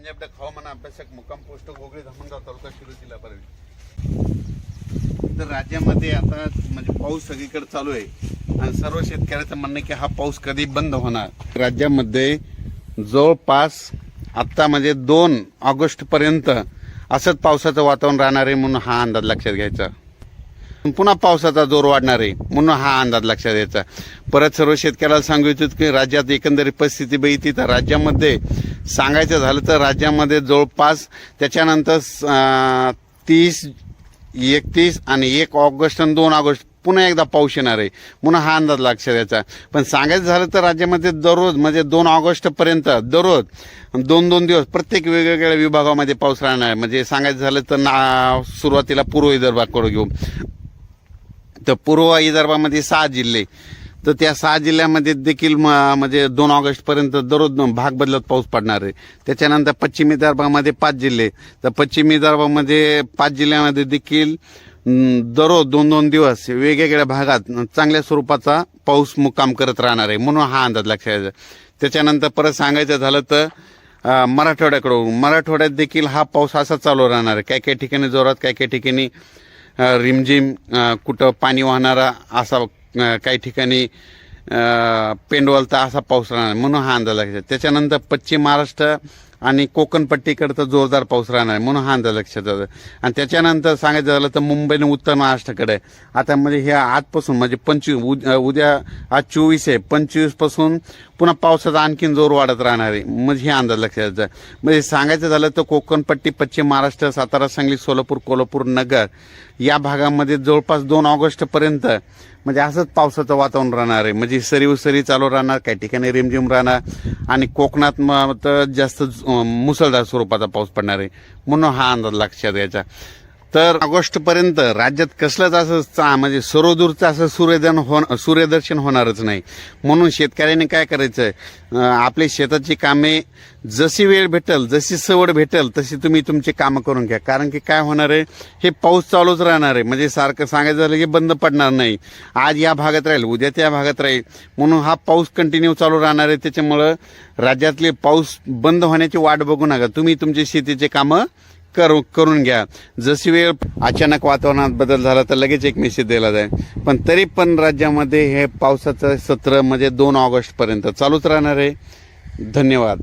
पंजाब हवामान अभ्यासक मुक्काम पोस्ट घोगळे धामणगाव तालुका शिरूर जिल्हा परळी. तर राज्यामध्ये आता म्हणजे पाऊस सगळीकडे चालू आहे आणि सर्व शेतकऱ्याचं म्हणणं की हा पाऊस कधी बंद होणार. राज्यामध्ये जवळपास आता म्हणजे 2 ऑगस्ट पर्यंत असंच पावसाचं वातावरण राहणार आहे म्हणून हा अंदाज लक्षात घ्यायचा. पुन्हा पावसाचा जोर वाढणार आहे म्हणून हा अंदाज लक्षात घ्यायचा. परत सर्व शेतकऱ्याला सांगू इच्छितो की राज्यात एकंदरीत परिस्थिती बघितली तर राज्यामध्ये सांगायचं झालं तर राज्यामध्ये जवळपास त्याच्यानंतर 30, 31 आणि 1 ऑगस्ट आणि 2 ऑगस्ट पुन्हा एकदा पाऊस येणार आहे म्हणून हा अंदाज लक्षात द्यायचा. पण सांगायचं झालं तर राज्यामध्ये दररोज म्हणजे 2 ऑगस्ट पर्यंत दररोज 2-2 दिवस प्रत्येक वेगवेगळ्या विभागामध्ये पाऊस राहणार आहे. म्हणजे सांगायचं झालं तर सुरुवातीला पूर्व विदर्भाकडे घेऊ तर पूर्व विदर्भामध्ये 6 जिल्हे, तर त्या 6 जिल्ह्यामध्ये देखील म्हणजे 2 ऑगस्ट पर्यंत दररोज भाग बदलत पाऊस पडणार आहे. त्याच्यानंतर पश्चिम विदर्भामध्ये 5 जिल्हे, तर पश्चिम विदर्भामध्ये 5 जिल्ह्यामध्ये देखील दररोज 2-2 दिवस वेगवेगळ्या भागात चांगल्या स्वरूपाचा पाऊस मुक्काम करत राहणार आहे म्हणून हा अंदाज लक्षात घ्यायचा. त्याच्यानंतर परत सांगायचं झालं तर मराठवाड्यात देखील हा पाऊस असा चालू राहणार आहे. काही काही ठिकाणी जोरात, काही काही ठिकाणी रिमझिम, कुठं पाणी वाहणारा असा, काही ठिकाणी पेंडवलता असा पाऊस राहणार म्हणून हा अंदाज लक्षात. त्याच्यानंतर पश्चिम महाराष्ट्र आणि कोकण पट्टीकडचा जोरदार पाऊस राहणार म्हणून हा अंदाज लक्षात येतो. आणि त्याच्यानंतर सांगायचं झालं तर मुंबई आणि उत्तर महाराष्ट्राकडे आता म्हणजे हे आजपासून म्हणजे 25 उद्या आज 24 आहे, 25 पासून पुन्हा पावसाचा आणखीन जोर वाढत राहणार आहे म्हणजे हे अंदाज लक्षात येतं. म्हणजे सांगायचं झालं तर कोकण पट्टी, पश्चिम महाराष्ट्र, सातारा, सांगली, सोलापूर, कोल्हापूर, नगर या भागामध्ये जवळपास 2 ऑगस्ट पर्यंत म्हणजे असंच पावसाचं वातावरण राहणार आहे. म्हणजे सरी चालू राहणार, काही ठिकाणी रिमझिम राहणार आणि कोकणात तर जास्त मुसळधार स्वरूपाचा पाऊस पडणार आहे म्हणून हा अंदाज लक्षात घ्यायचा. तर ऑगस्ट पर्यंत राज्यात कसलंच असं म्हणजे सर्वदूरचं असं सूर्यदर्शन होणारच नाही. म्हणून शेतकऱ्यांनी काय करायचं, आपली शेताची कामे जशी वेळ भेटेल, जशी सवड भेटेल तशी तुम्ही तुमची कामं करून घ्या. कारण की काय होणार आहे, हे पाऊस चालूच राहणार आहे. म्हणजे सारखं सांगायचं झालं की बंद पडणार नाही. आज या भागात राहील, उद्या त्या भागात राहील म्हणून हा पाऊस कंटिन्यू चालू राहणार आहे. त्याच्यामुळं राज्यातले पाऊस बंद होण्याची वाट बघू नका. तुम्ही तुमची शेतीचे कामं करून घ्या. जशी वेळ अचानक वातावरणात बदल झाला तर लगेच एक मेसेज दिला जाईल. पण तरी पण राज्यामध्ये हे पावसाचं सत्र म्हणजे 2 ऑगस्ट पर्यंत चालूच राहणार आहे. धन्यवाद.